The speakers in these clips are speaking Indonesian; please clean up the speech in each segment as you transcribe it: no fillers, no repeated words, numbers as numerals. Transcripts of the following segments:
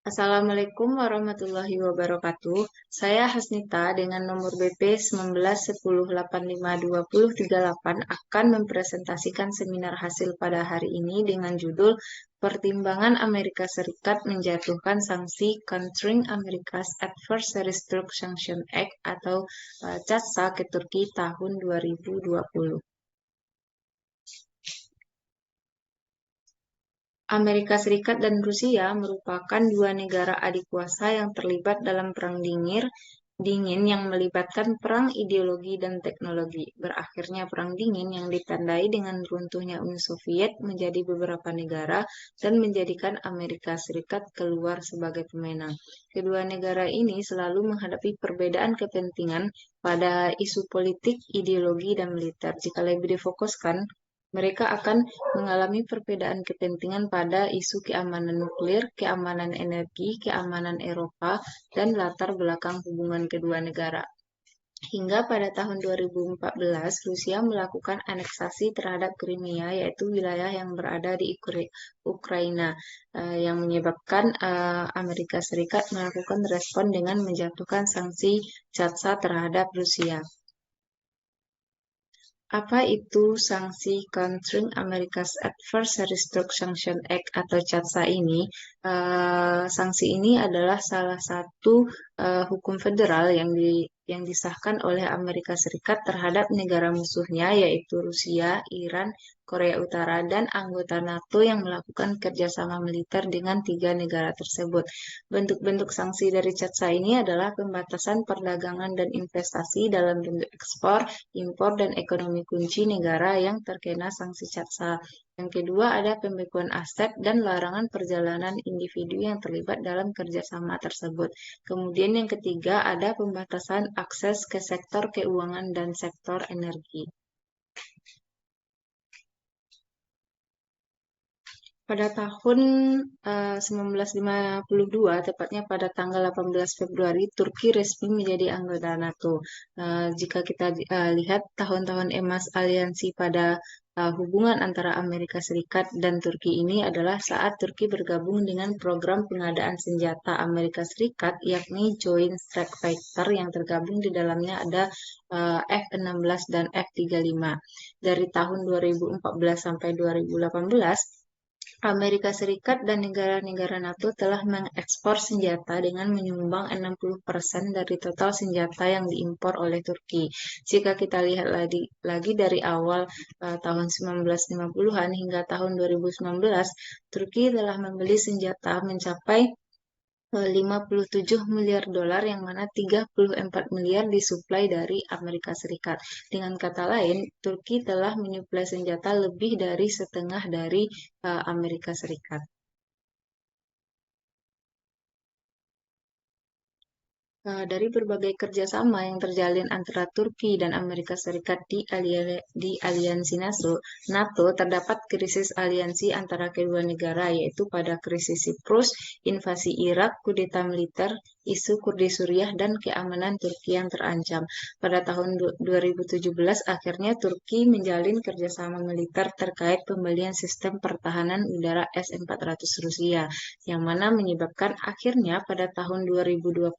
Assalamualaikum warahmatullahi wabarakatuh. Saya Hasnita dengan nomor BP 1910852038 akan mempresentasikan seminar hasil pada hari ini dengan judul Pertimbangan Amerika Serikat menjatuhkan sanksi Countering America's Adversary Sanction Act atau CAATSA ke Turki tahun 2020. Amerika Serikat dan Rusia merupakan dua negara adikuasa yang terlibat dalam Perang Dingin yang melibatkan perang ideologi dan teknologi. Berakhirnya Perang Dingin yang ditandai dengan runtuhnya Uni Soviet menjadi beberapa negara dan menjadikan Amerika Serikat keluar sebagai pemenang. Kedua negara ini selalu menghadapi perbedaan kepentingan pada isu politik, ideologi, dan militer. Jika lebih difokuskan, mereka akan mengalami perbedaan kepentingan pada isu keamanan nuklir, keamanan energi, keamanan Eropa, dan latar belakang hubungan kedua negara. Hingga pada tahun 2014, Rusia melakukan aneksasi terhadap Crimea, yaitu wilayah yang berada di Ukraina, yang menyebabkan Amerika Serikat melakukan respon dengan menjatuhkan sanksi CAATSA terhadap Rusia. Apa itu sanksi Countering America's Adversary Sanction Act atau CAATSA ini? Sanksi ini adalah salah satu hukum federal yang disahkan oleh Amerika Serikat terhadap negara musuhnya, yaitu Rusia, Iran, Korea Utara, dan anggota NATO yang melakukan kerjasama militer dengan tiga negara tersebut. Bentuk-bentuk sanksi dari CAATSA ini adalah pembatasan perdagangan dan investasi dalam bentuk ekspor, impor, dan ekonomi kunci negara yang terkena sanksi CAATSA. Yang kedua ada pembekuan aset dan larangan perjalanan individu yang terlibat dalam kerjasama tersebut. Kemudian yang ketiga ada pembatasan akses ke sektor keuangan dan sektor energi. Pada tahun 1952, tepatnya pada tanggal 18 Februari, Turki resmi menjadi anggota NATO. Jika kita lihat tahun-tahun emas aliansi pada hubungan antara Amerika Serikat dan Turki ini adalah saat Turki bergabung dengan program pengadaan senjata Amerika Serikat, yakni Joint Strike Fighter yang tergabung di dalamnya ada F-16 dan F-35. Dari tahun 2014 sampai 2018, Amerika Serikat dan negara-negara NATO telah mengekspor senjata dengan menyumbang 60% dari total senjata yang diimpor oleh Turki. Jika kita lihat lagi dari awal tahun 1950-an hingga tahun 2019, Turki telah membeli senjata mencapai 57 miliar dolar, yang mana 34 miliar disuplai dari Amerika Serikat. Dengan kata lain, Turki telah menyuplai senjata lebih dari setengah dari Amerika Serikat. Dari berbagai kerjasama yang terjalin antara Turki dan Amerika Serikat di aliansi NATO, terdapat krisis aliansi antara kedua negara, yaitu pada krisis Siprus, invasi Irak, kudeta militer, isu Kurdi Suriah, dan keamanan Turki yang terancam. Pada tahun 2017, akhirnya Turki menjalin kerjasama militer terkait pembelian sistem pertahanan udara S-400 Rusia, yang mana menyebabkan akhirnya pada tahun 2020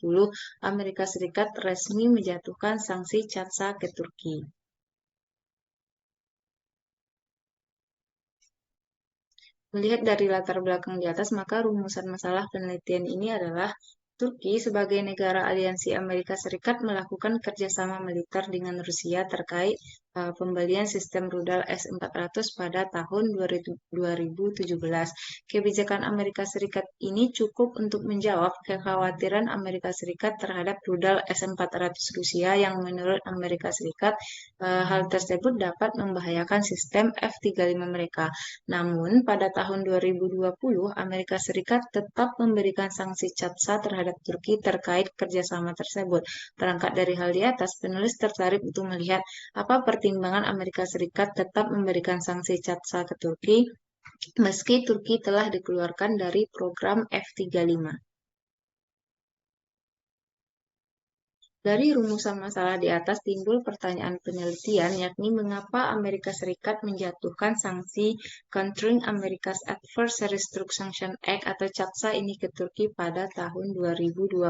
Amerika Serikat resmi menjatuhkan sanksi CAATSA ke Turki. Melihat dari latar belakang di atas, maka rumusan masalah penelitian ini adalah Turki sebagai negara aliansi Amerika Serikat melakukan kerjasama militer dengan Rusia terkait pembelian sistem rudal S-400 pada tahun 2017. Kebijakan Amerika Serikat ini cukup untuk menjawab kekhawatiran Amerika Serikat terhadap rudal S-400 Rusia yang menurut Amerika Serikat hal tersebut dapat membahayakan sistem F-35 mereka. Namun, pada tahun 2020, Amerika Serikat tetap memberikan sanksi CAATSA terhadap Turki terkait kerjasama tersebut. Berangkat dari hal di atas, penulis tertarik untuk melihat apa pertimbangan Amerika Serikat tetap memberikan sanksi CAATSA ke Turki, meski Turki telah dikeluarkan dari program F-35. Dari rumusan masalah di atas timbul pertanyaan penelitian, yakni mengapa Amerika Serikat menjatuhkan sanksi Countering America's Adverse Restriction Act atau CAATSA ini ke Turki pada tahun 2020.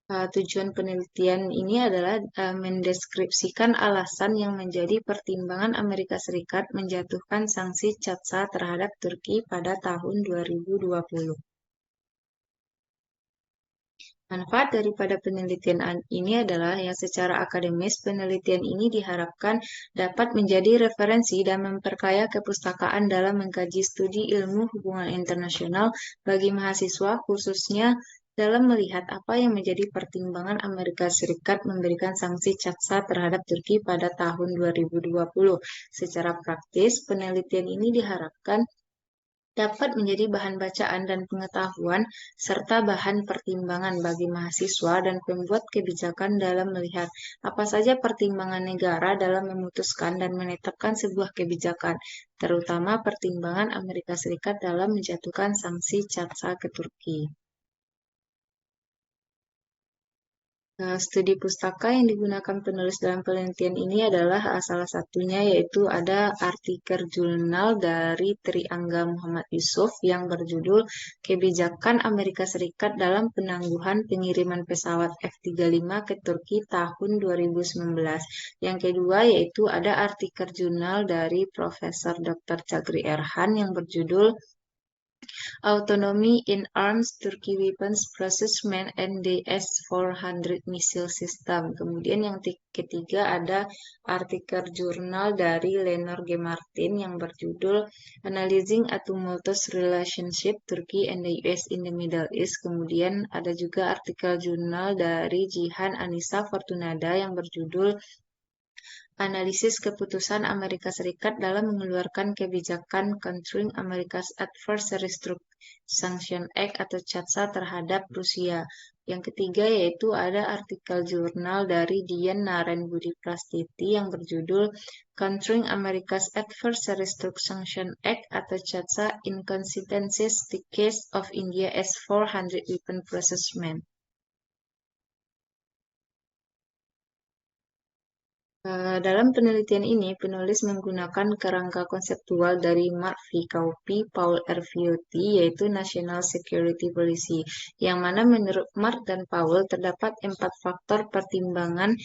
Tujuan penelitian ini adalah mendeskripsikan alasan yang menjadi pertimbangan Amerika Serikat menjatuhkan sanksi CAATSA terhadap Turki pada tahun 2020. Manfaat daripada penelitian ini adalah yang secara akademis, penelitian ini diharapkan dapat menjadi referensi dan memperkaya kepustakaan dalam mengkaji studi ilmu hubungan internasional bagi mahasiswa, khususnya dalam melihat apa yang menjadi pertimbangan Amerika Serikat memberikan sanksi CAATSA terhadap Turki pada tahun 2020. Secara praktis, penelitian ini diharapkan dapat menjadi bahan bacaan dan pengetahuan serta bahan pertimbangan bagi mahasiswa dan pembuat kebijakan dalam melihat apa saja pertimbangan negara dalam memutuskan dan menetapkan sebuah kebijakan, terutama pertimbangan Amerika Serikat dalam menjatuhkan sanksi CAATSA ke Turki. Studi pustaka yang digunakan penulis dalam penelitian ini adalah salah satunya yaitu ada artikel jurnal dari Triangga Muhammad Yusuf yang berjudul Kebijakan Amerika Serikat dalam Penangguhan Pengiriman Pesawat F-35 ke Turki tahun 2019. Yang kedua yaitu ada artikel jurnal dari Profesor Dr. Chagri Erhan yang berjudul Autonomy in Arms Turkey Weapons Procurement and the S-400 Missile System. Kemudian yang ketiga ada artikel jurnal dari Lenor G. Martin yang berjudul Analyzing a Tumultuous Relationship Turkey and the US in the Middle East. Kemudian ada juga artikel jurnal dari Jihan Anissa Fortunada yang berjudul Analisis keputusan Amerika Serikat dalam mengeluarkan kebijakan Countering America's Adverse Restriction Act atau CAATSA terhadap Rusia. Yang ketiga yaitu ada artikel jurnal dari Dian Naren Budi Prastiti yang berjudul Countering America's Adverse Restriction Act atau CAATSA Inconsistencies, the Case of India S-400 Weapon Procurement. Dalam penelitian ini, penulis menggunakan kerangka konseptual dari Mark V. Kauppi, Paul R. Viotti, yaitu National Security Policy, yang mana menurut Mark dan Paul terdapat 4 faktor pertimbangan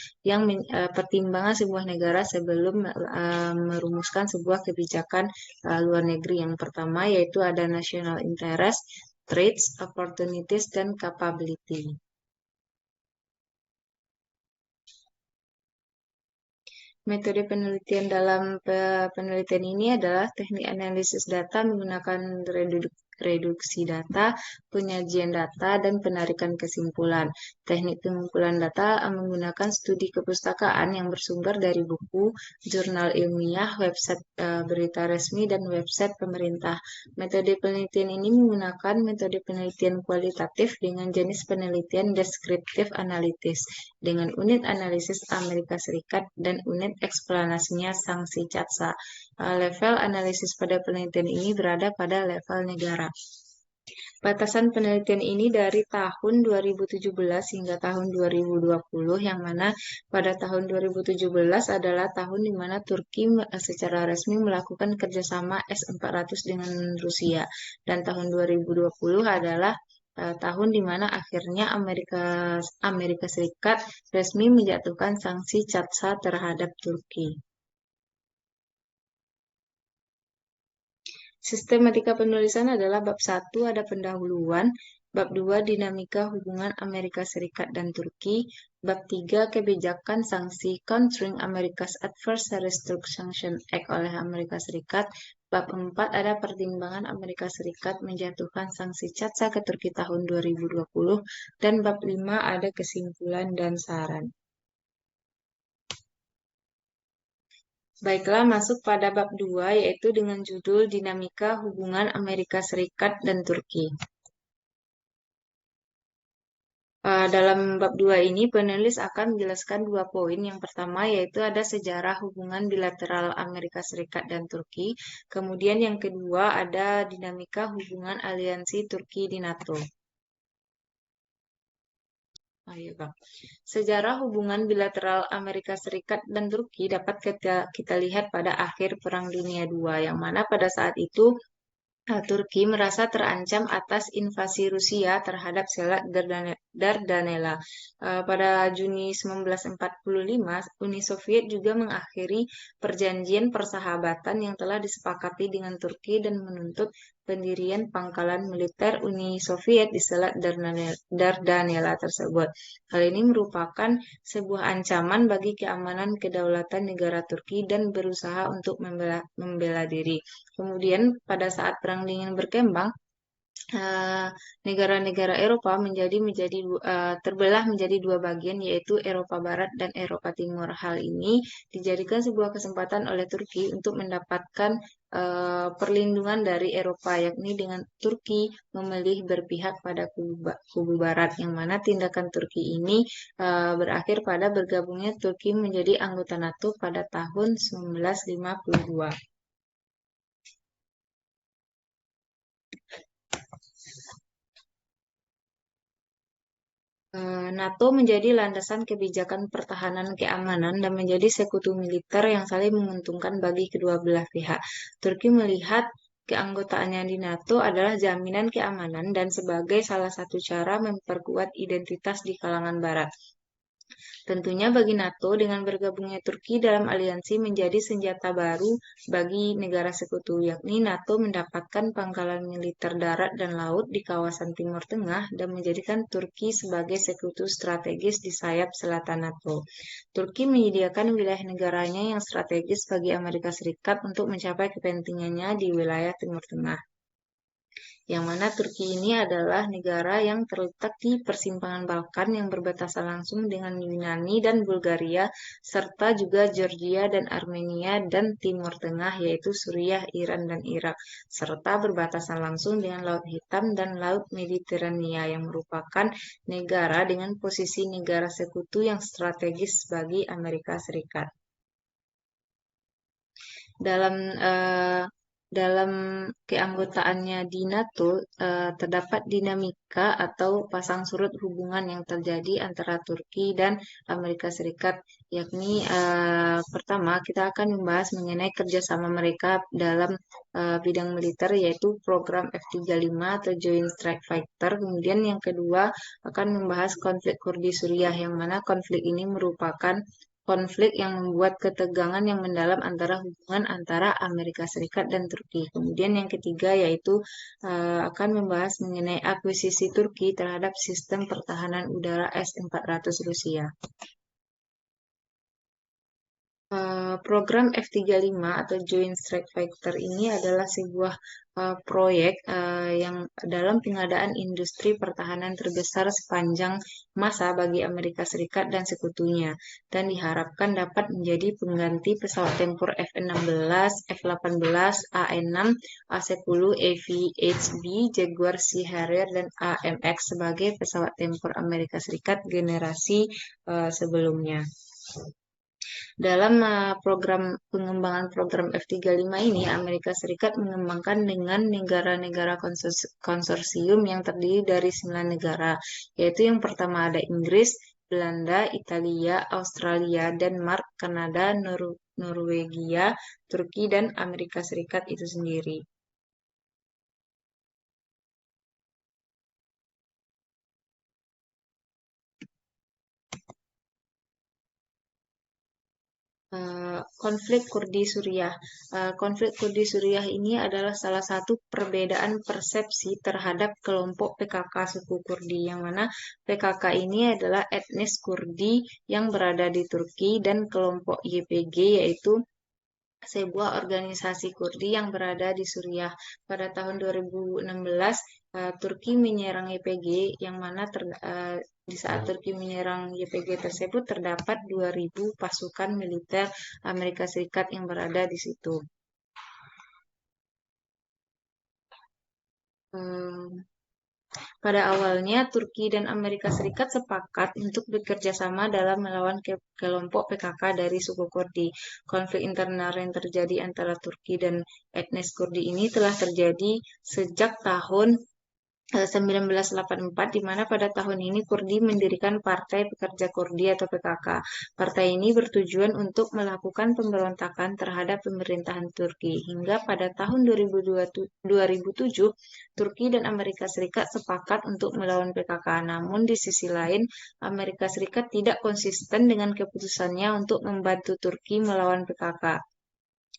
pertimbangan sebuah negara sebelum merumuskan sebuah kebijakan luar negeri. Yang pertama yaitu ada national interest, threats, opportunities, dan capability. Metode penelitian dalam penelitian ini adalah teknik analisis data menggunakan reduksi data, penyajian data, dan penarikan kesimpulan. Teknik pengumpulan data menggunakan studi kepustakaan yang bersumber dari buku, jurnal ilmiah, website berita resmi, dan website pemerintah. Metode penelitian ini menggunakan metode penelitian kualitatif dengan jenis penelitian deskriptif analitis, dengan unit analisis Amerika Serikat dan unit eksplanasinya sanksi CAATSA. Level analisis pada penelitian ini berada pada level negara. Batasan penelitian ini dari tahun 2017 hingga tahun 2020, yang mana pada tahun 2017 adalah tahun di mana Turki secara resmi melakukan kerjasama S-400 dengan Rusia, dan tahun 2020 adalah tahun di mana akhirnya Amerika Serikat resmi menjatuhkan sanksi CAATSA terhadap Turki. Sistematika penulisan adalah bab 1 ada pendahuluan, bab 2 dinamika hubungan Amerika Serikat dan Turki, bab 3 kebijakan sanksi Countering America's Adverse Restriction Act oleh Amerika Serikat, bab 4 ada pertimbangan Amerika Serikat menjatuhkan sanksi CAATSA ke Turki tahun 2020, dan bab 5 ada kesimpulan dan saran. Baiklah, masuk pada bab 2, yaitu dengan judul Dinamika Hubungan Amerika Serikat dan Turki. Dalam bab 2 ini, penulis akan menjelaskan 2 poin. Yang pertama yaitu ada sejarah hubungan bilateral Amerika Serikat dan Turki. Kemudian yang kedua ada dinamika hubungan aliansi Turki di NATO. Ayo, Bang. Sejarah hubungan bilateral Amerika Serikat dan Turki dapat kita lihat pada akhir Perang Dunia II, yang mana pada saat itu Turki merasa terancam atas invasi Rusia terhadap Selat Dardanella. Pada Juni 1945, Uni Soviet juga mengakhiri perjanjian persahabatan yang telah disepakati dengan Turki dan menuntut pendirian pangkalan militer Uni Soviet di Selat Dardanella tersebut. Hal ini merupakan sebuah ancaman bagi keamanan kedaulatan negara Turki dan berusaha untuk membela diri. Kemudian pada saat Perang Dingin berkembang, eh, negara-negara Eropa terbelah menjadi dua bagian, yaitu Eropa Barat dan Eropa Timur. Hal ini dijadikan sebuah kesempatan oleh Turki untuk mendapatkan perlindungan dari Eropa, yakni dengan Turki memilih berpihak pada kubu Barat, yang mana tindakan Turki ini berakhir pada bergabungnya Turki menjadi anggota NATO pada tahun 1952. NATO menjadi landasan kebijakan pertahanan keamanan dan menjadi sekutu militer yang saling menguntungkan bagi kedua belah pihak. Turki melihat keanggotaannya di NATO adalah jaminan keamanan dan sebagai salah satu cara memperkuat identitas di kalangan Barat. Tentunya bagi NATO, dengan bergabungnya Turki dalam aliansi menjadi senjata baru bagi negara sekutu, yakni NATO mendapatkan pangkalan militer darat dan laut di kawasan Timur Tengah dan menjadikan Turki sebagai sekutu strategis di sayap selatan NATO. Turki menyediakan wilayah negaranya yang strategis bagi Amerika Serikat untuk mencapai kepentingannya di wilayah Timur Tengah, yang mana Turki ini adalah negara yang terletak di persimpangan Balkan yang berbatasan langsung dengan Yunani dan Bulgaria, serta juga Georgia dan Armenia, dan Timur Tengah yaitu Suriah, Iran, dan Irak, serta berbatasan langsung dengan Laut Hitam dan Laut Mediterania, yang merupakan negara dengan posisi negara sekutu yang strategis bagi Amerika Serikat. Dalam eh, dalam keanggotaannya di NATO, terdapat dinamika atau pasang surut hubungan yang terjadi antara Turki dan Amerika Serikat, yakni pertama kita akan membahas mengenai kerjasama mereka dalam bidang militer, yaitu program F-35 atau Joint Strike Fighter. Kemudian yang kedua akan membahas konflik Kurdi Suriah, yang mana konflik ini merupakan konflik yang membuat ketegangan yang mendalam antara hubungan antara Amerika Serikat dan Turki. Kemudian yang ketiga yaitu akan membahas mengenai akuisisi Turki terhadap sistem pertahanan udara S-400 Rusia. Program F-35 atau Joint Strike Fighter ini adalah sebuah proyek yang dalam pengadaan industri pertahanan terbesar sepanjang masa bagi Amerika Serikat dan sekutunya, dan diharapkan dapat menjadi pengganti pesawat tempur F-16, F-18, AN-6, A-10, AV-HB, Jaguar Sea Harrier, dan AMX sebagai pesawat tempur Amerika Serikat generasi sebelumnya. Dalam pengembangan program F-35 ini, Amerika Serikat mengembangkan dengan negara-negara konsorsium yang terdiri dari 9 negara, yaitu yang pertama ada Inggris, Belanda, Italia, Australia, Denmark, Kanada, Norwegia, Turki, dan Amerika Serikat itu sendiri. Konflik Kurdi Suriah. Konflik Kurdi Suriah ini adalah salah satu perbedaan persepsi terhadap kelompok PKK suku Kurdi, yang mana PKK ini adalah etnis Kurdi yang berada di Turki, dan kelompok YPG yaitu sebuah organisasi Kurdi yang berada di Suriah. Pada tahun 2016, Turki menyerang YPG, yang mana di saat Turki menyerang YPG tersebut terdapat 2.000 pasukan militer Amerika Serikat yang berada di situ. Pada awalnya, Turki dan Amerika Serikat sepakat untuk bekerja sama dalam melawan kelompok PKK dari suku Kurdi. Konflik internal yang terjadi antara Turki dan etnis Kurdi ini telah terjadi sejak tahun 1984, di mana pada tahun ini Kurdi mendirikan Partai Pekerja Kurdi atau PKK. Partai ini bertujuan untuk melakukan pemberontakan terhadap pemerintahan Turki. Hingga pada tahun 2007, Turki dan Amerika Serikat sepakat untuk melawan PKK. Namun di sisi lain, Amerika Serikat tidak konsisten dengan keputusannya untuk membantu Turki melawan PKK.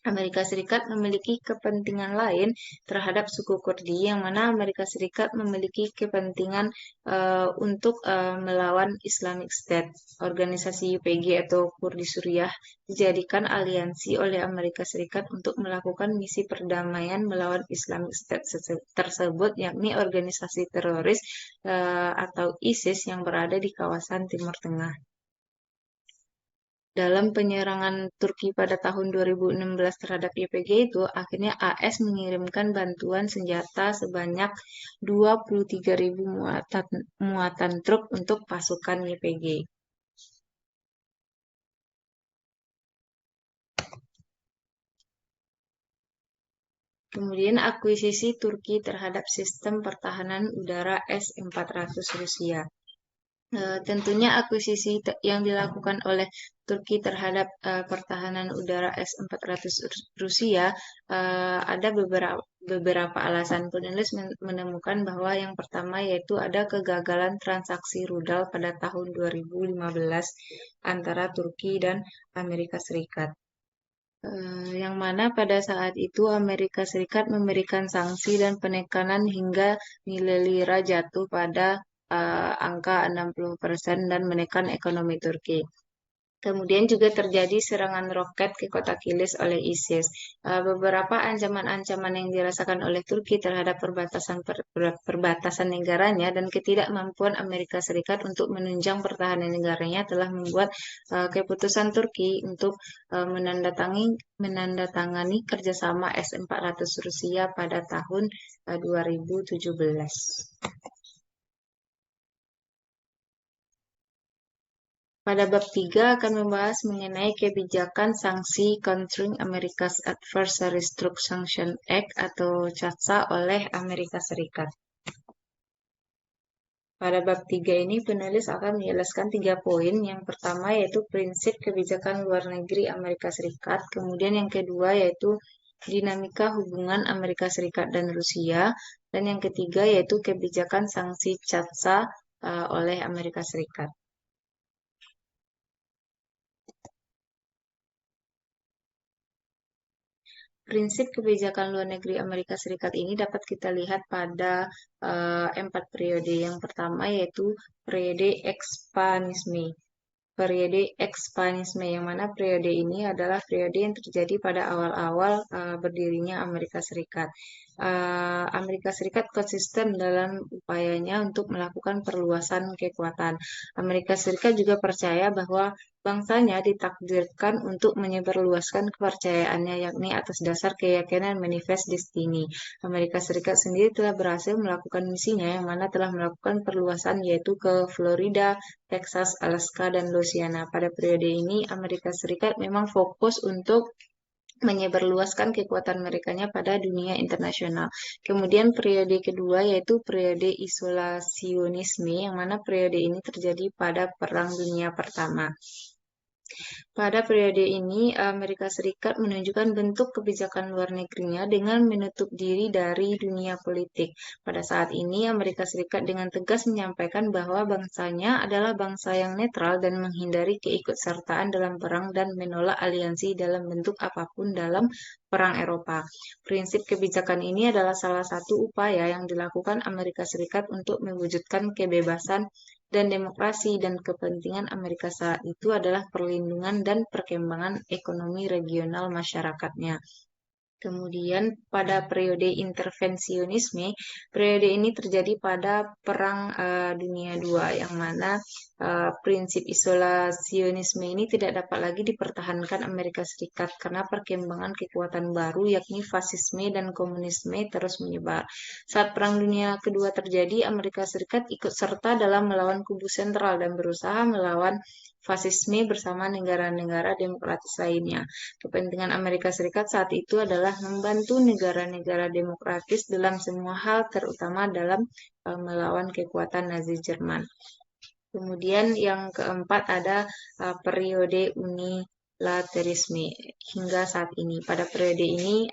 Amerika Serikat memiliki kepentingan lain terhadap suku Kurdi, yang mana Amerika Serikat memiliki kepentingan untuk melawan Islamic State. Organisasi YPG atau Kurdi Suriah dijadikan aliansi oleh Amerika Serikat untuk melakukan misi perdamaian melawan Islamic State tersebut, yakni organisasi teroris atau ISIS yang berada di kawasan Timur Tengah. Dalam penyerangan Turki pada tahun 2016 terhadap YPG itu, akhirnya AS mengirimkan bantuan senjata sebanyak 23.000 muatan truk untuk pasukan YPG. Kemudian akuisisi Turki terhadap sistem pertahanan udara S-400 Rusia. Tentunya akuisisi yang dilakukan oleh Turki terhadap pertahanan udara S-400 Rusia ada beberapa alasan. Penulis menemukan bahwa yang pertama yaitu ada kegagalan transaksi rudal pada tahun 2015 antara Turki dan Amerika Serikat. Yang mana pada saat itu Amerika Serikat memberikan sanksi dan penekanan hingga nilai lira jatuh pada angka 60% dan menekan ekonomi Turki. Kemudian juga terjadi serangan roket ke kota Kilis oleh ISIS. Beberapa ancaman-ancaman yang dirasakan oleh Turki terhadap perbatasan negaranya dan ketidakmampuan Amerika Serikat untuk menunjang pertahanan negaranya telah membuat keputusan Turki untuk menandatangani kerjasama S-400 Rusia pada tahun 2017. Pada bab 3 akan membahas mengenai kebijakan sanksi Countering America's Adversaries Through Sanction Act atau CAATSA oleh Amerika Serikat. Pada bab 3 ini penulis akan menjelaskan 3 poin. Yang pertama yaitu prinsip kebijakan luar negeri Amerika Serikat. Kemudian yang kedua yaitu dinamika hubungan Amerika Serikat dan Rusia. Dan yang ketiga yaitu kebijakan sanksi CAATSA oleh Amerika Serikat. Prinsip kebijakan luar negeri Amerika Serikat ini dapat kita lihat pada 4 periode. Yang pertama yaitu periode ekspanisme. Periode ekspanisme yang mana periode ini adalah periode yang terjadi pada awal-awal berdirinya Amerika Serikat. Amerika Serikat konsisten dalam upayanya untuk melakukan perluasan kekuatan. Amerika Serikat juga percaya bahwa bangsanya ditakdirkan untuk menyebarluaskan kepercayaannya, yakni atas dasar keyakinan manifest destiny. Amerika Serikat sendiri telah berhasil melakukan misinya, yang mana telah melakukan perluasan yaitu ke Florida, Texas, Alaska, dan Louisiana. Pada periode ini, Amerika Serikat memang fokus untuk menyebarluaskan kekuatan merekanya pada dunia internasional. Kemudian periode kedua yaitu periode isolasionisme, yang mana periode ini terjadi pada Perang Dunia Pertama. Pada periode ini, Amerika Serikat menunjukkan bentuk kebijakan luar negerinya dengan menutup diri dari dunia politik. Pada saat ini, Amerika Serikat dengan tegas menyampaikan bahwa bangsanya adalah bangsa yang netral dan menghindari keikutsertaan dalam perang dan menolak aliansi dalam bentuk apapun dalam Perang Eropa. Prinsip kebijakan ini adalah salah satu upaya yang dilakukan Amerika Serikat untuk mewujudkan kebebasan dan demokrasi, dan kepentingan Amerika saat itu adalah perlindungan dan perkembangan ekonomi regional masyarakatnya. Kemudian pada periode intervensionisme, periode ini terjadi pada Perang Dunia II, yang mana prinsip isolasionisme ini tidak dapat lagi dipertahankan Amerika Serikat karena perkembangan kekuatan baru, yakni fasisme dan komunisme terus menyebar. Saat Perang Dunia Kedua terjadi, Amerika Serikat ikut serta dalam melawan kubu sentral dan berusaha melawan fasisme bersama negara-negara demokratis lainnya. Kepentingan Amerika Serikat saat itu adalah membantu negara-negara demokratis dalam semua hal, terutama dalam melawan kekuatan Nazi Jerman. Kemudian yang keempat ada periode unilateralisme hingga saat ini. Pada periode ini,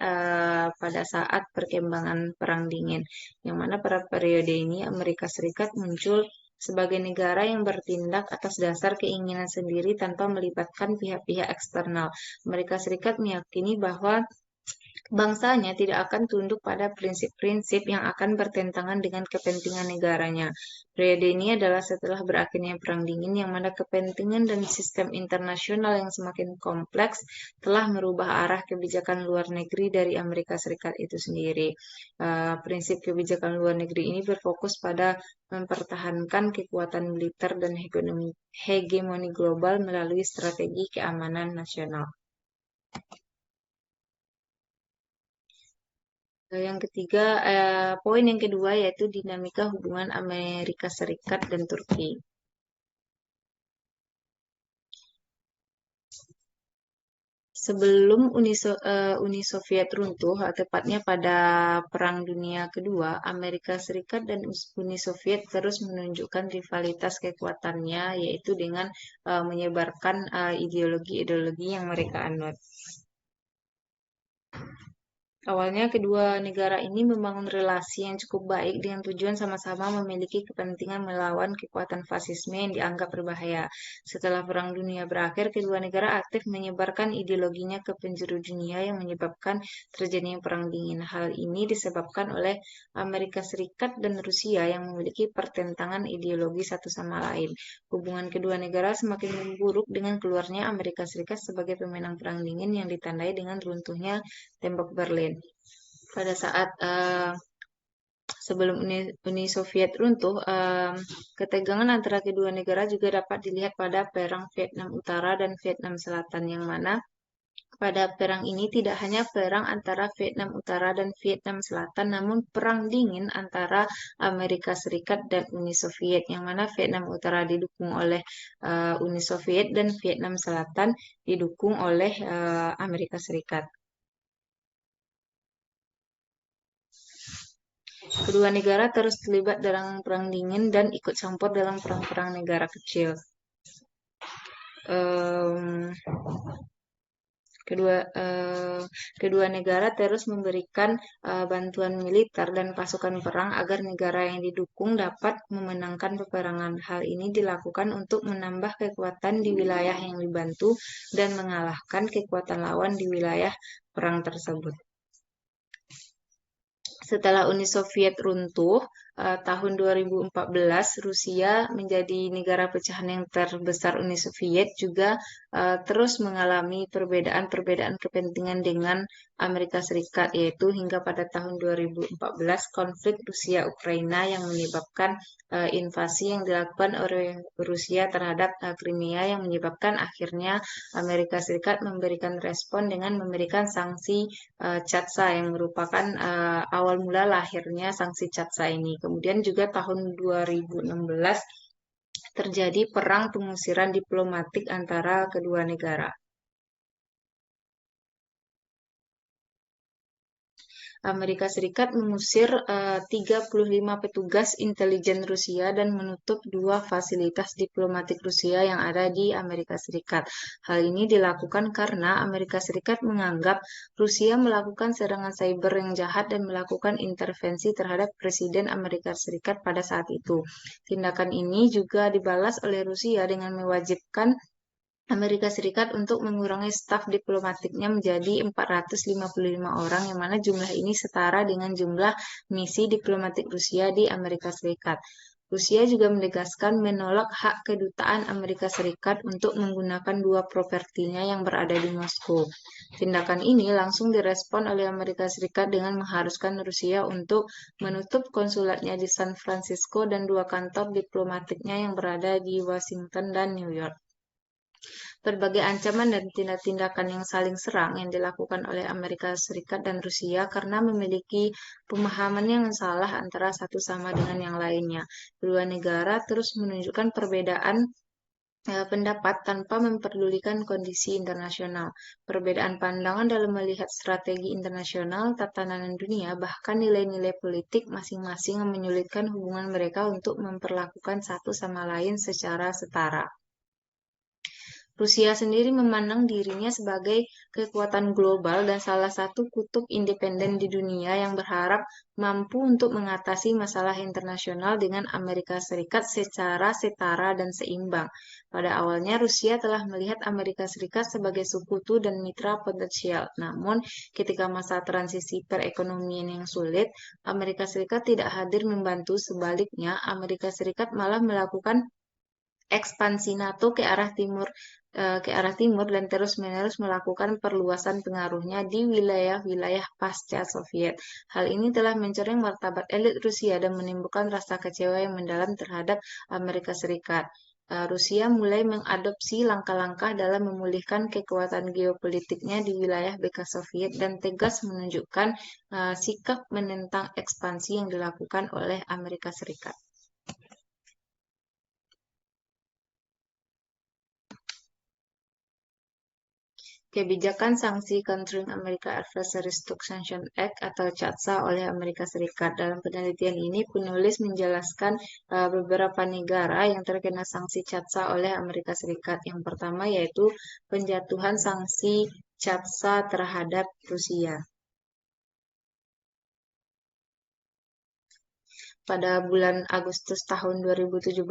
pada saat perkembangan Perang Dingin, yang mana pada periode ini Amerika Serikat muncul sebagai negara yang bertindak atas dasar keinginan sendiri tanpa melibatkan pihak-pihak eksternal. Amerika Serikat meyakini bahwa bangsanya tidak akan tunduk pada prinsip-prinsip yang akan bertentangan dengan kepentingan negaranya. Periode ini adalah setelah berakhirnya Perang Dingin, yang mana kepentingan dan sistem internasional yang semakin kompleks telah merubah arah kebijakan luar negeri dari Amerika Serikat itu sendiri. Prinsip kebijakan luar negeri ini berfokus pada mempertahankan kekuatan militer dan hegemoni global melalui strategi keamanan nasional. Yang ketiga, poin yang kedua yaitu dinamika hubungan Amerika Serikat dan Turki. Sebelum Uni Soviet runtuh, tepatnya pada Perang Dunia Kedua, Amerika Serikat dan Uni Soviet terus menunjukkan rivalitas kekuatannya, yaitu dengan menyebarkan ideologi-ideologi yang mereka anut. Awalnya kedua negara ini membangun relasi yang cukup baik dengan tujuan sama-sama memiliki kepentingan melawan kekuatan fasisme yang dianggap berbahaya. Setelah Perang Dunia berakhir, kedua negara aktif menyebarkan ideologinya ke penjuru dunia yang menyebabkan terjadinya Perang Dingin. Hal ini disebabkan oleh Amerika Serikat dan Rusia yang memiliki pertentangan ideologi satu sama lain. Hubungan kedua negara semakin memburuk dengan keluarnya Amerika Serikat sebagai pemenang Perang Dingin yang ditandai dengan runtuhnya tembok Berlin. Pada saat sebelum Uni Soviet runtuh, ketegangan antara kedua negara juga dapat dilihat pada Perang Vietnam Utara dan Vietnam Selatan, yang mana pada perang ini tidak hanya perang antara Vietnam Utara dan Vietnam Selatan, namun perang dingin antara Amerika Serikat dan Uni Soviet, yang mana Vietnam Utara didukung oleh Uni Soviet dan Vietnam Selatan didukung oleh Amerika Serikat. Kedua negara terus terlibat dalam Perang Dingin dan ikut campur dalam perang-perang negara kecil. Kedua negara terus memberikan bantuan militer dan pasukan perang agar negara yang didukung dapat memenangkan peperangan. Hal ini dilakukan untuk menambah kekuatan di wilayah yang dibantu dan mengalahkan kekuatan lawan di wilayah perang tersebut. Setelah Uni Soviet runtuh, tahun 2014, Rusia menjadi negara pecahan yang terbesar Uni Soviet, juga terus mengalami perbedaan-perbedaan kepentingan dengan Amerika Serikat, yaitu hingga pada tahun 2014 konflik Rusia-Ukraina yang menyebabkan invasi yang dilakukan oleh Rusia terhadap Crimea, yang menyebabkan akhirnya Amerika Serikat memberikan respon dengan memberikan sanksi CAATSA, yang merupakan awal mula lahirnya sanksi CAATSA ini. Kemudian juga tahun 2016 terjadi perang pengusiran diplomatik antara kedua negara. Amerika Serikat mengusir 35 petugas intelijen Rusia dan menutup 2 fasilitas diplomatik Rusia yang ada di Amerika Serikat. Hal ini dilakukan karena Amerika Serikat menganggap Rusia melakukan serangan cyber yang jahat dan melakukan intervensi terhadap Presiden Amerika Serikat pada saat itu. Tindakan ini juga dibalas oleh Rusia dengan mewajibkan Amerika Serikat untuk mengurangi staf diplomatiknya menjadi 455 orang, yang mana jumlah ini setara dengan jumlah misi diplomatik Rusia di Amerika Serikat. Rusia juga menegaskan menolak hak kedutaan Amerika Serikat untuk menggunakan 2 propertinya yang berada di Moskow. Tindakan ini langsung direspon oleh Amerika Serikat dengan mengharuskan Rusia untuk menutup konsulatnya di San Francisco dan 2 kantor diplomatiknya yang berada di Washington dan New York. Berbagai ancaman dan tindakan yang saling serang yang dilakukan oleh Amerika Serikat dan Rusia karena memiliki pemahaman yang salah antara satu sama dengan yang lainnya. Kedua negara terus menunjukkan perbedaan pendapat tanpa memperdulikan kondisi internasional. Perbedaan pandangan dalam melihat strategi internasional, tatanan dunia, bahkan nilai-nilai politik masing-masing menyulitkan hubungan mereka untuk memperlakukan satu sama lain secara setara. Rusia sendiri memandang dirinya sebagai kekuatan global dan salah satu kutub independen di dunia yang berharap mampu untuk mengatasi masalah internasional dengan Amerika Serikat secara setara dan seimbang. Pada awalnya, Rusia telah melihat Amerika Serikat sebagai sekutu dan mitra potensial. Namun, ketika masa transisi perekonomian yang sulit, Amerika Serikat tidak hadir membantu. Sebaliknya, Amerika Serikat malah melakukan ekspansi NATO ke arah timur dan terus-menerus melakukan perluasan pengaruhnya di wilayah-wilayah pasca Soviet. Hal ini telah mencoreng martabat elit Rusia dan menimbulkan rasa kecewa yang mendalam terhadap Amerika Serikat. Rusia mulai mengadopsi langkah-langkah dalam memulihkan kekuatan geopolitiknya di wilayah bekas Soviet dan tegas menunjukkan sikap menentang ekspansi yang dilakukan oleh Amerika Serikat. Kebijakan sanksi Countering America Adversaries to Sanctions Act atau CAATSA oleh Amerika Serikat. Dalam penelitian ini, penulis menjelaskan beberapa negara yang terkena sanksi CAATSA oleh Amerika Serikat. Yang pertama yaitu penjatuhan sanksi CAATSA terhadap Rusia. Pada bulan Agustus tahun 2017,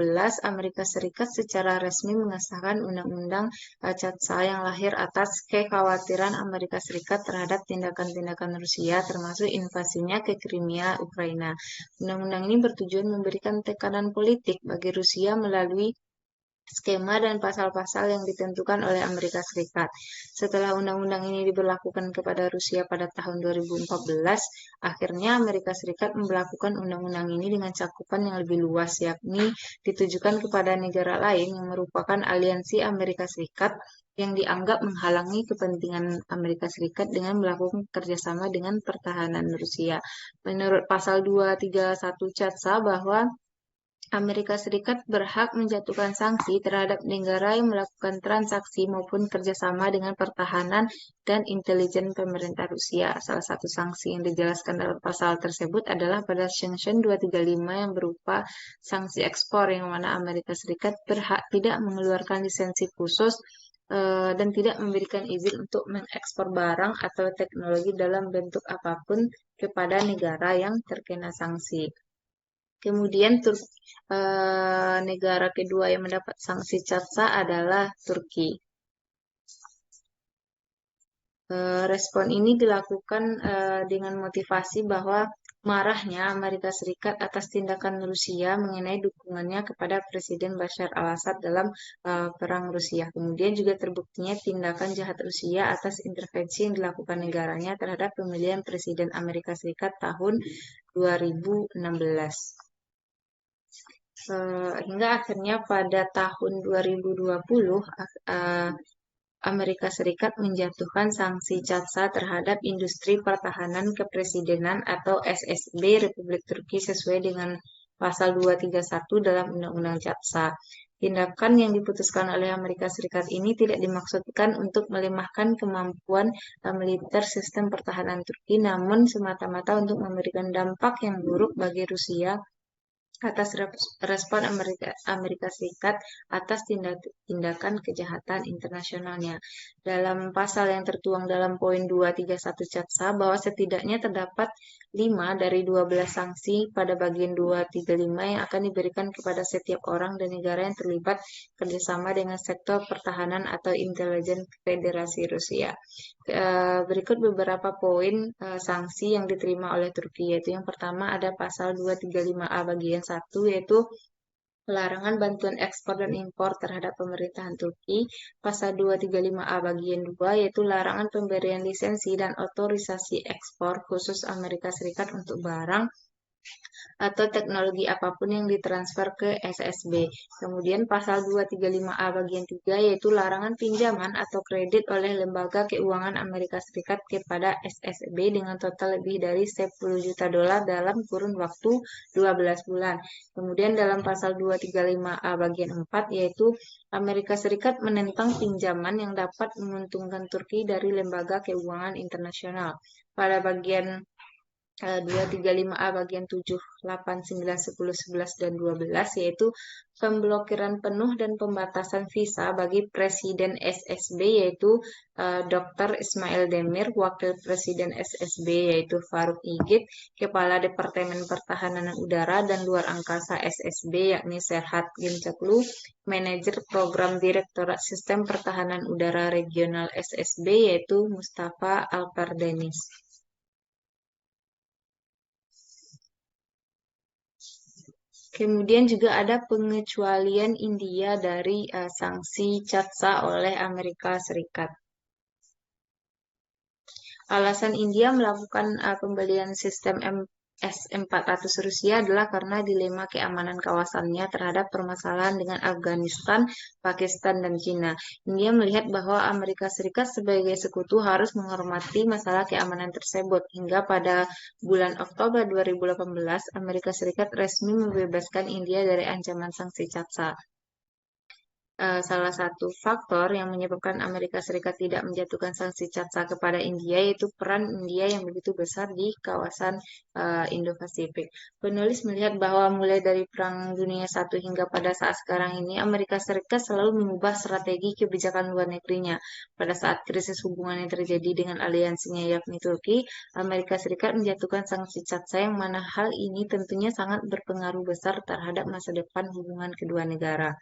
Amerika Serikat secara resmi mengesahkan Undang-Undang CAATSA yang lahir atas kekhawatiran Amerika Serikat terhadap tindakan-tindakan Rusia, termasuk invasinya ke Crimea, Ukraina. Undang-undang ini bertujuan memberikan tekanan politik bagi Rusia melalui skema dan pasal-pasal yang ditentukan oleh Amerika Serikat. Setelah undang-undang ini diberlakukan kepada Rusia pada tahun 2014, akhirnya Amerika Serikat memberlakukan undang-undang ini dengan cakupan yang lebih luas, yakni ditujukan kepada negara lain yang merupakan aliansi Amerika Serikat yang dianggap menghalangi kepentingan Amerika Serikat dengan melakukan kerjasama dengan pertahanan Rusia. Menurut pasal 231 CAATSA bahwa Amerika Serikat berhak menjatuhkan sanksi terhadap negara yang melakukan transaksi maupun kerjasama dengan pertahanan dan intelijen pemerintah Rusia. Salah satu sanksi yang dijelaskan dalam pasal tersebut adalah pada Sanction 235 yang berupa sanksi ekspor yang mana Amerika Serikat berhak tidak mengeluarkan lisensi khusus dan tidak memberikan izin untuk mengekspor barang atau teknologi dalam bentuk apapun kepada negara yang terkena sanksi. Kemudian negara kedua yang mendapat sanksi CAATSA adalah Turki. Respon ini dilakukan dengan motivasi bahwa marahnya Amerika Serikat atas tindakan Rusia mengenai dukungannya kepada Presiden Bashar al-Assad dalam perang Rusia. Kemudian juga terbuktinya tindakan jahat Rusia atas intervensi yang dilakukan negaranya terhadap pemilihan Presiden Amerika Serikat tahun 2016. Hingga akhirnya pada tahun 2020 Amerika Serikat menjatuhkan sanksi CAATSA terhadap industri pertahanan kepresidenan atau SSB Republik Turki sesuai dengan pasal 231 dalam Undang-Undang CAATSA. Tindakan yang diputuskan oleh Amerika Serikat ini tidak dimaksudkan untuk melemahkan kemampuan militer sistem pertahanan Turki, namun semata-mata untuk memberikan dampak yang buruk bagi Rusia atas respon Amerika Serikat atas tindakan kejahatan internasionalnya. Dalam pasal yang tertuang dalam poin 231 CAATSA bahwa setidaknya terdapat 5 dari 12 sanksi pada bagian 235 yang akan diberikan kepada setiap orang dan negara yang terlibat kerjasama dengan sektor pertahanan atau intelijen Federasi Rusia. Berikut beberapa poin sanksi yang diterima oleh Turki, yaitu yang pertama ada pasal 235A bagian 1, yaitu larangan bantuan ekspor dan impor terhadap pemerintahan Turki. Pasal 235A bagian 2, yaitu larangan pemberian lisensi dan otorisasi ekspor khusus Amerika Serikat untuk barang atau teknologi apapun yang ditransfer ke SSB. Kemudian pasal 235A bagian 3 yaitu larangan pinjaman atau kredit oleh lembaga keuangan Amerika Serikat kepada SSB dengan total lebih dari 10 juta dolar dalam kurun waktu 12 bulan. Kemudian dalam pasal 235A bagian 4 yaitu Amerika Serikat menentang pinjaman yang dapat menguntungkan Turki dari lembaga keuangan internasional. Pada bagian 235A bagian 7, 8, 9, 10, 11, dan 12 yaitu pemblokiran penuh dan pembatasan visa bagi Presiden SSB yaitu Dr. Ismail Demir, Wakil Presiden SSB yaitu Faruk Igit, Kepala Departemen Pertahanan Udara dan Luar Angkasa SSB yakni Serhat Gimcaklu, Manajer Program Direktorat Sistem Pertahanan Udara Regional SSB yaitu Mustafa Alpardenis. Kemudian juga ada pengecualian India dari sanksi CAATSA oleh Amerika Serikat. Alasan India melakukan pembelian sistem S-400 Rusia adalah karena dilema keamanan kawasannya terhadap permasalahan dengan Afghanistan, Pakistan, dan China. India melihat bahwa Amerika Serikat sebagai sekutu harus menghormati masalah keamanan tersebut. Hingga pada bulan Oktober 2018, Amerika Serikat resmi membebaskan India dari ancaman sanksi CAATSA. Salah satu faktor yang menyebabkan Amerika Serikat tidak menjatuhkan sanksi CAATSA kepada India yaitu peran India yang begitu besar di kawasan Indo-Pasifik. Penulis melihat bahwa mulai dari Perang Dunia I hingga pada saat sekarang ini, Amerika Serikat selalu mengubah strategi kebijakan luar negerinya. Pada saat krisis hubungan yang terjadi dengan aliansinya yakni Turki, Amerika Serikat menjatuhkan sanksi CAATSA yang mana hal ini tentunya sangat berpengaruh besar terhadap masa depan hubungan kedua negara.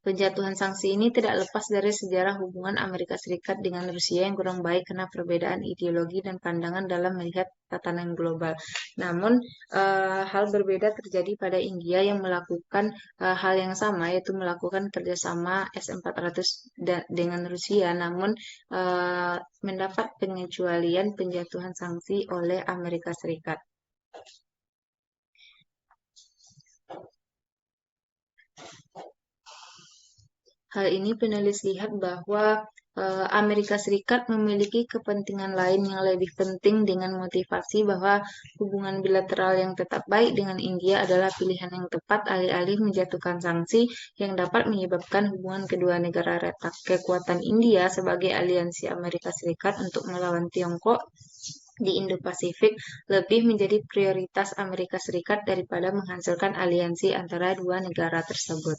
Penjatuhan sanksi ini tidak lepas dari sejarah hubungan Amerika Serikat dengan Rusia yang kurang baik karena perbedaan ideologi dan pandangan dalam melihat tatanan global. Namun, hal berbeda terjadi pada India yang melakukan hal yang sama, yaitu melakukan kerjasama S-400 dengan Rusia, namun mendapat pengecualian penjatuhan sanksi oleh Amerika Serikat. Hal ini penulis lihat bahwa Amerika Serikat memiliki kepentingan lain yang lebih penting dengan motivasi bahwa hubungan bilateral yang tetap baik dengan India adalah pilihan yang tepat alih-alih menjatuhkan sanksi yang dapat menyebabkan hubungan kedua negara retak. Kekuatan India sebagai aliansi Amerika Serikat untuk melawan Tiongkok di Indo-Pasifik lebih menjadi prioritas Amerika Serikat daripada menghasilkan aliansi antara dua negara tersebut.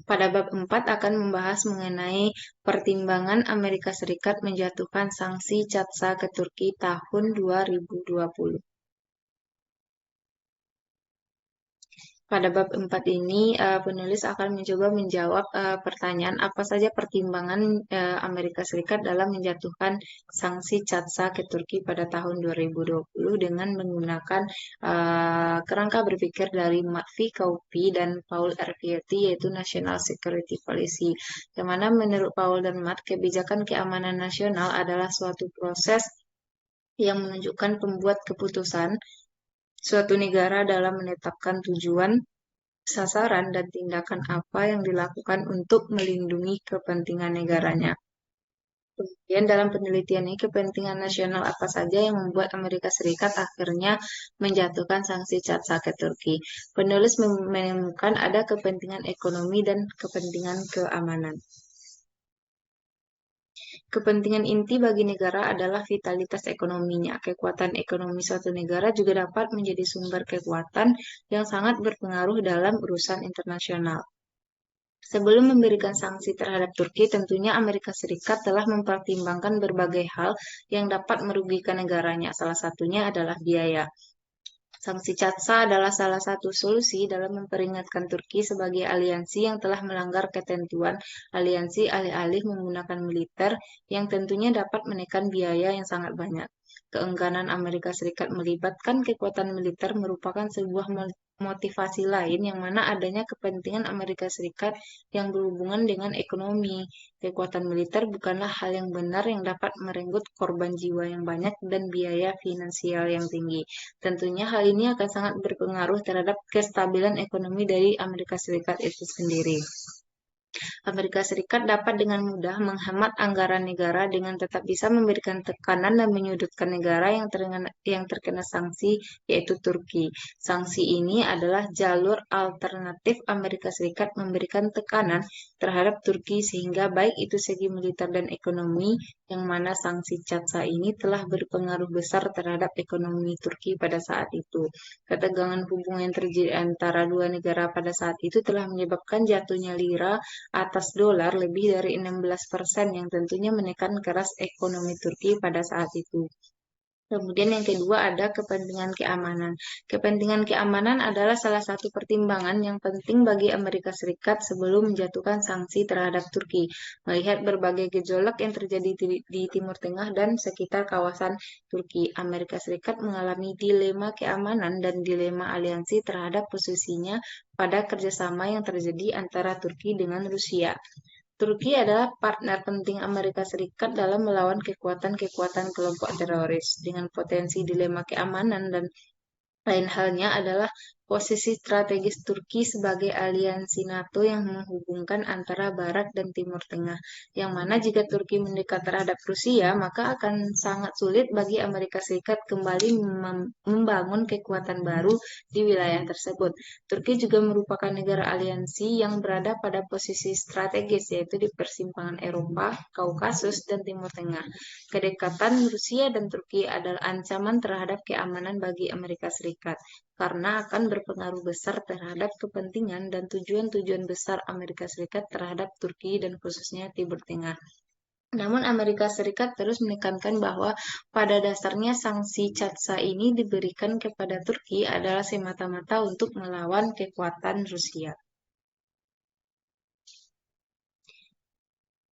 Pada bab 4 akan membahas mengenai pertimbangan Amerika Serikat menjatuhkan sanksi CAATSA ke Turki tahun 2020. Pada bab 4 ini, penulis akan mencoba menjawab pertanyaan apa saja pertimbangan Amerika Serikat dalam menjatuhkan sanksi CAATSA ke Turki pada tahun 2020 dengan menggunakan kerangka berpikir dari Matvey Kaupi dan Paul R. Vietti, yaitu National Security Policy. Yang mana menurut Paul dan Matt, kebijakan keamanan nasional adalah suatu proses yang menunjukkan pembuat keputusan suatu negara dalam menetapkan tujuan, sasaran, dan tindakan apa yang dilakukan untuk melindungi kepentingan negaranya. Kemudian dalam penelitian ini, kepentingan nasional apa saja yang membuat Amerika Serikat akhirnya menjatuhkan sanksi CAATSA ke Turki. Penulis menemukan ada kepentingan ekonomi dan kepentingan keamanan. Kepentingan inti bagi negara adalah vitalitas ekonominya. Kekuatan ekonomi suatu negara juga dapat menjadi sumber kekuatan yang sangat berpengaruh dalam urusan internasional. Sebelum memberikan sanksi terhadap Turki, tentunya Amerika Serikat telah mempertimbangkan berbagai hal yang dapat merugikan negaranya. Salah satunya adalah biaya. Sanksi CAATSA adalah salah satu solusi dalam memperingatkan Turki sebagai aliansi yang telah melanggar ketentuan aliansi alih-alih menggunakan militer yang tentunya dapat menekan biaya yang sangat banyak. Keengganan Amerika Serikat melibatkan kekuatan militer merupakan sebuah motivasi lain yang mana adanya kepentingan Amerika Serikat yang berhubungan dengan ekonomi. Kekuatan militer bukanlah hal yang benar yang dapat merenggut korban jiwa yang banyak dan biaya finansial yang tinggi. Tentunya hal ini akan sangat berpengaruh terhadap kestabilan ekonomi dari Amerika Serikat itu sendiri. Amerika Serikat dapat dengan mudah menghemat anggaran negara dengan tetap bisa memberikan tekanan dan menyudutkan negara yang terkena sanksi, yaitu Turki. Sanksi ini adalah jalur alternatif Amerika Serikat memberikan tekanan terhadap Turki sehingga baik itu segi militer dan ekonomi, yang mana sanksi CAATSA ini telah berpengaruh besar terhadap ekonomi Turki pada saat itu. Ketegangan hubungan yang terjadi antara dua negara pada saat itu telah menyebabkan jatuhnya lira atas dolar lebih dari 16% yang tentunya menekan keras ekonomi Turki pada saat itu. Kemudian yang kedua ada kepentingan keamanan. Kepentingan keamanan adalah salah satu pertimbangan yang penting bagi Amerika Serikat sebelum menjatuhkan sanksi terhadap Turki. Melihat berbagai gejolak yang terjadi di Timur Tengah dan sekitar kawasan Turki, Amerika Serikat mengalami dilema keamanan dan dilema aliansi terhadap posisinya pada kerjasama yang terjadi antara Turki dengan Rusia. Turki adalah partner penting Amerika Serikat dalam melawan kekuatan-kekuatan kelompok teroris. Dengan potensi dilema keamanan dan lain halnya adalah posisi strategis Turki sebagai aliansi NATO yang menghubungkan antara Barat dan Timur Tengah. Yang mana jika Turki mendekat terhadap Rusia, maka akan sangat sulit bagi Amerika Serikat kembali membangun kekuatan baru di wilayah tersebut. Turki juga merupakan negara aliansi yang berada pada posisi strategis, yaitu di persimpangan Eropa, Kaukasus, dan Timur Tengah. Kedekatan Rusia dan Turki adalah ancaman terhadap keamanan bagi Amerika Serikat karena akan berpengaruh besar terhadap kepentingan dan tujuan-tujuan besar Amerika Serikat terhadap Turki dan khususnya Timur Tengah. Namun Amerika Serikat terus menekankan bahwa pada dasarnya sanksi CAATSA ini diberikan kepada Turki adalah semata-mata untuk melawan kekuatan Rusia.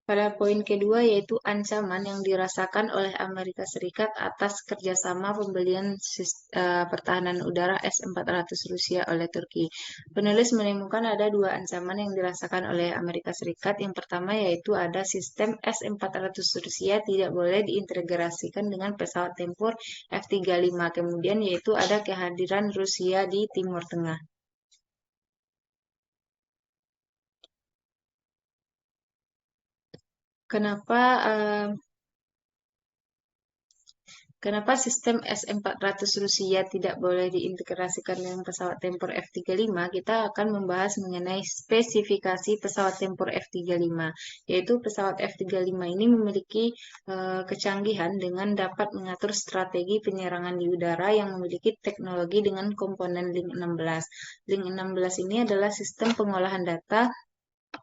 Pada poin kedua yaitu ancaman yang dirasakan oleh Amerika Serikat atas kerjasama pembelian pertahanan udara S-400 Rusia oleh Turki. Penulis menemukan ada dua ancaman yang dirasakan oleh Amerika Serikat. Yang pertama yaitu ada sistem S-400 Rusia tidak boleh diintegrasikan dengan pesawat tempur F-35. Kemudian yaitu ada kehadiran Rusia di Timur Tengah. Kenapa sistem S-400 Rusia tidak boleh diintegrasikan dengan pesawat tempur F-35? Kita akan membahas mengenai spesifikasi pesawat tempur F-35, yaitu pesawat F-35 ini memiliki kecanggihan dengan dapat mengatur strategi penyerangan di udara yang memiliki teknologi dengan komponen Link 16. Link 16 ini adalah sistem pengolahan data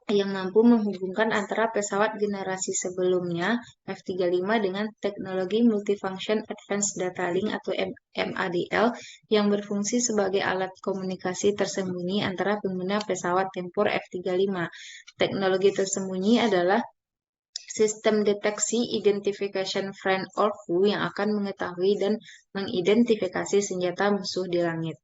yang mampu menghubungkan antara pesawat generasi sebelumnya F-35 dengan teknologi Multifunction Advanced Data Link atau MADL yang berfungsi sebagai alat komunikasi tersembunyi antara pengguna pesawat tempur F-35. Teknologi tersembunyi adalah sistem deteksi Identification Friend or Foe yang akan mengetahui dan mengidentifikasi senjata musuh di langit.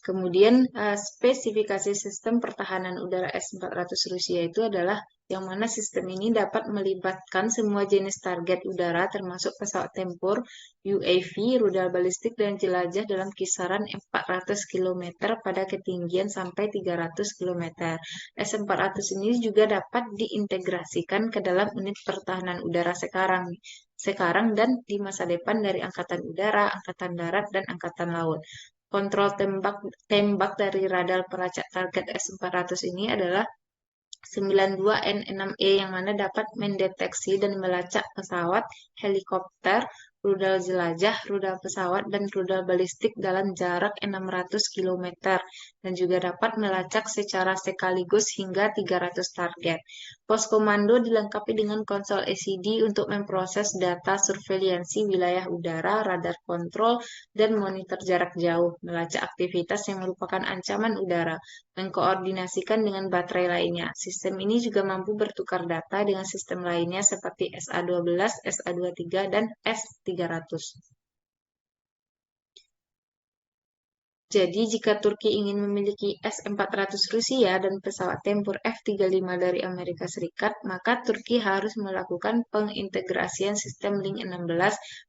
Kemudian spesifikasi sistem pertahanan udara S-400 Rusia itu adalah yang mana sistem ini dapat melibatkan semua jenis target udara termasuk pesawat tempur, UAV, rudal balistik, dan jelajah dalam kisaran 400 km pada ketinggian sampai 300 km. S-400 ini juga dapat diintegrasikan ke dalam unit pertahanan udara sekarang dan di masa depan dari Angkatan Udara, Angkatan Darat, dan Angkatan Laut. Kontrol tembak dari radar pelacak target S-400 ini adalah 92N6E yang mana dapat mendeteksi dan melacak pesawat, helikopter, rudal jelajah, rudal pesawat, dan rudal balistik dalam jarak 600 km dan juga dapat melacak secara sekaligus hingga 300 target. Pos komando dilengkapi dengan konsol ACD untuk memproses data surveiliansi wilayah udara, radar kontrol, dan monitor jarak jauh, melacak aktivitas yang merupakan ancaman udara, mengkoordinasikan dengan baterai lainnya. Sistem ini juga mampu bertukar data dengan sistem lainnya seperti SA-12, SA-23, dan S-300. Jadi, jika Turki ingin memiliki S-400 Rusia dan pesawat tempur F-35 dari Amerika Serikat, maka Turki harus melakukan pengintegrasian sistem Link 16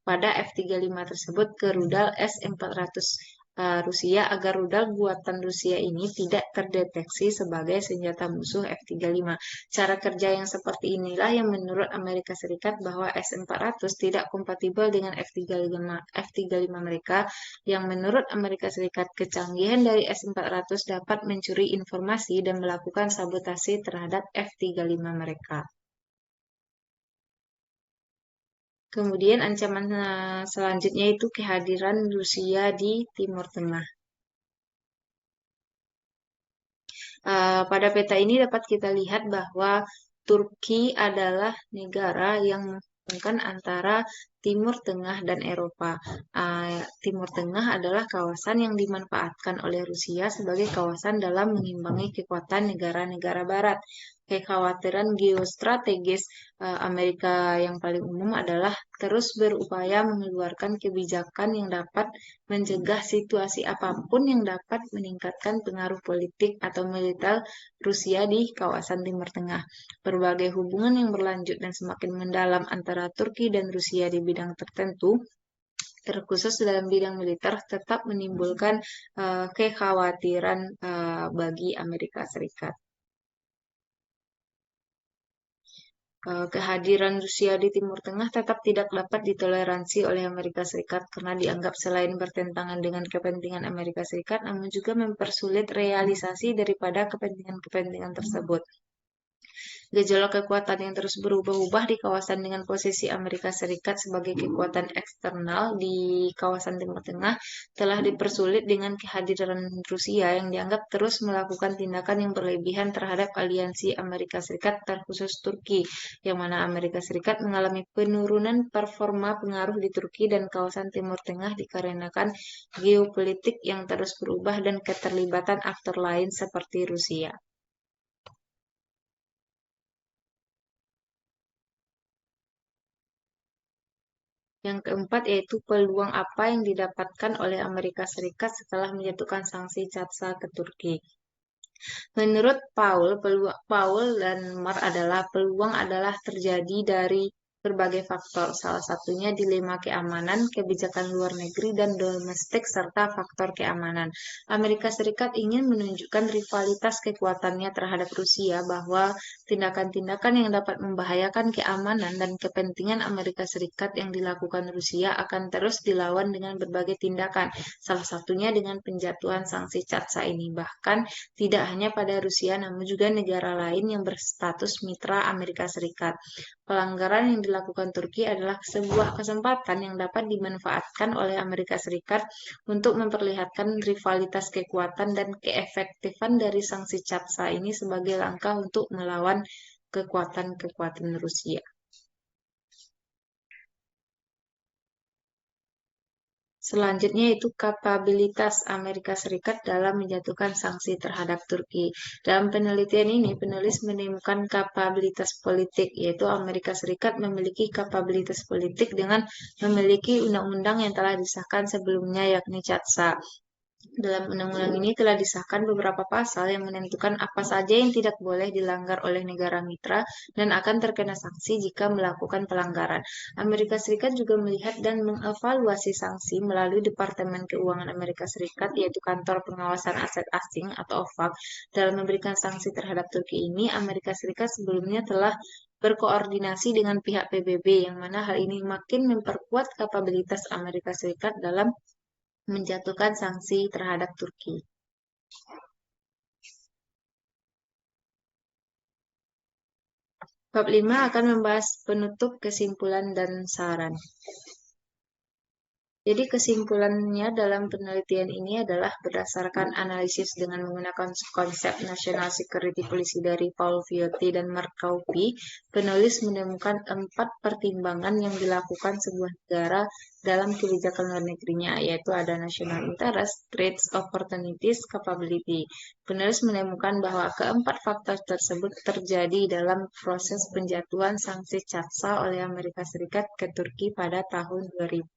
pada F-35 tersebut ke rudal S-400 Rusia agar rudal buatan Rusia ini tidak terdeteksi sebagai senjata musuh F-35. Cara kerja yang seperti inilah yang menurut Amerika Serikat bahwa S-400 tidak kompatibel dengan F-35 mereka, yang menurut Amerika Serikat kecanggihan dari S-400 dapat mencuri informasi dan melakukan sabotase terhadap F-35 mereka. Kemudian ancaman selanjutnya itu kehadiran Rusia di Timur Tengah. Pada peta ini dapat kita lihat bahwa Turki adalah negara yang menghubungkan antara Timur Tengah dan Eropa. Timur Tengah adalah kawasan yang dimanfaatkan oleh Rusia sebagai kawasan dalam mengimbangi kekuatan negara-negara Barat. Kekhawatiran geostrategis Amerika yang paling umum adalah terus berupaya mengeluarkan kebijakan yang dapat mencegah situasi apapun yang dapat meningkatkan pengaruh politik atau militer Rusia di kawasan Timur Tengah. Berbagai hubungan yang berlanjut dan semakin mendalam antara Turki dan Rusia di bidang tertentu, terkhusus dalam bidang militer, tetap menimbulkan kekhawatiran bagi Amerika Serikat. Kehadiran Rusia di Timur Tengah tetap tidak dapat ditoleransi oleh Amerika Serikat karena dianggap selain bertentangan dengan kepentingan Amerika Serikat, namun juga mempersulit realisasi daripada kepentingan-kepentingan tersebut. Gejolak kekuatan yang terus berubah-ubah di kawasan dengan posisi Amerika Serikat sebagai kekuatan eksternal di kawasan Timur Tengah telah dipersulit dengan kehadiran Rusia yang dianggap terus melakukan tindakan yang berlebihan terhadap aliansi Amerika Serikat terkhusus Turki, yang mana Amerika Serikat mengalami penurunan performa pengaruh di Turki dan kawasan Timur Tengah dikarenakan geopolitik yang terus berubah dan keterlibatan aktor lain seperti Rusia. Yang keempat yaitu peluang apa yang didapatkan oleh Amerika Serikat setelah menjatuhkan sanksi CATSA ke Turki. Menurut Paul dan Mar adalah peluang adalah terjadi dari berbagai faktor, salah satunya dilema keamanan, kebijakan luar negeri, dan domestik, serta faktor keamanan. Amerika Serikat ingin menunjukkan rivalitas kekuatannya terhadap Rusia bahwa tindakan-tindakan yang dapat membahayakan keamanan dan kepentingan Amerika Serikat yang dilakukan Rusia akan terus dilawan dengan berbagai tindakan, salah satunya dengan penjatuhan sanksi CATSA ini. Bahkan tidak hanya pada Rusia, namun juga negara lain yang berstatus mitra Amerika Serikat. Pelanggaran yang dilakukan Turki adalah sebuah kesempatan yang dapat dimanfaatkan oleh Amerika Serikat untuk memperlihatkan rivalitas kekuatan dan keefektifan dari sanksi CATSA ini sebagai langkah untuk melawan kekuatan-kekuatan Rusia. Selanjutnya itu kapabilitas Amerika Serikat dalam menjatuhkan sanksi terhadap Turki. Dalam penelitian ini, penulis menemukan kapabilitas politik, yaitu Amerika Serikat memiliki kapabilitas politik dengan memiliki undang-undang yang telah disahkan sebelumnya, yakni CATSA. Dalam undang-undang ini telah disahkan beberapa pasal yang menentukan apa saja yang tidak boleh dilanggar oleh negara mitra dan akan terkena sanksi jika melakukan pelanggaran. Amerika Serikat juga melihat dan mengevaluasi sanksi melalui Departemen Keuangan Amerika Serikat, yaitu Kantor Pengawasan Aset Asing atau OFAC. Dalam memberikan sanksi terhadap Turki ini, Amerika Serikat sebelumnya telah berkoordinasi dengan pihak PBB, yang mana hal ini makin memperkuat kapabilitas Amerika Serikat dalam menjatuhkan sanksi terhadap Turki. Bab 5 akan membahas penutup, kesimpulan, dan saran. Jadi kesimpulannya dalam penelitian ini adalah berdasarkan analisis dengan menggunakan konsep National Security Policy dari Paul Viotti dan Mark Kauppi, penulis menemukan 4 pertimbangan yang dilakukan sebuah negara dalam kebijakan luar negerinya, yaitu ada national interest, threats, opportunities, capability. Penulis menemukan bahwa keempat faktor tersebut terjadi dalam proses penjatuhan sanksi CATSA oleh Amerika Serikat ke Turki pada tahun 2020.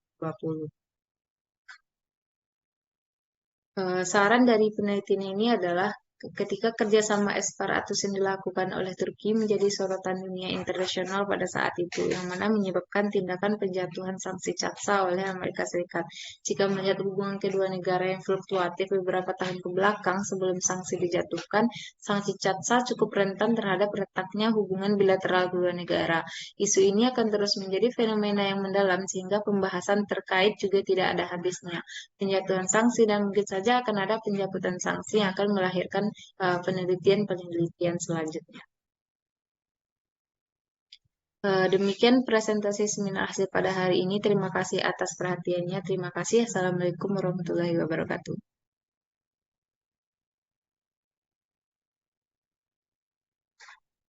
Saran dari penelitian ini adalah ketika kerjasama separatus yang dilakukan oleh Turki menjadi sorotan dunia internasional pada saat itu, yang mana menyebabkan tindakan penjatuhan sanksi CATSA oleh Amerika Serikat. Jika melihat hubungan kedua negara yang fluktuatif beberapa tahun ke belakang sebelum sanksi dijatuhkan, sanksi CATSA cukup rentan terhadap retaknya hubungan bilateral kedua negara. Isu ini akan terus menjadi fenomena yang mendalam sehingga pembahasan terkait juga tidak ada habisnya. Penjatuhan sanksi dan mungkin saja akan ada penjatuhan sanksi yang akan melahirkan penelitian-penelitian selanjutnya. Demikian presentasi seminar hasil pada hari ini. Terima kasih atas perhatiannya. Terima kasih. Assalamualaikum warahmatullahi wabarakatuh.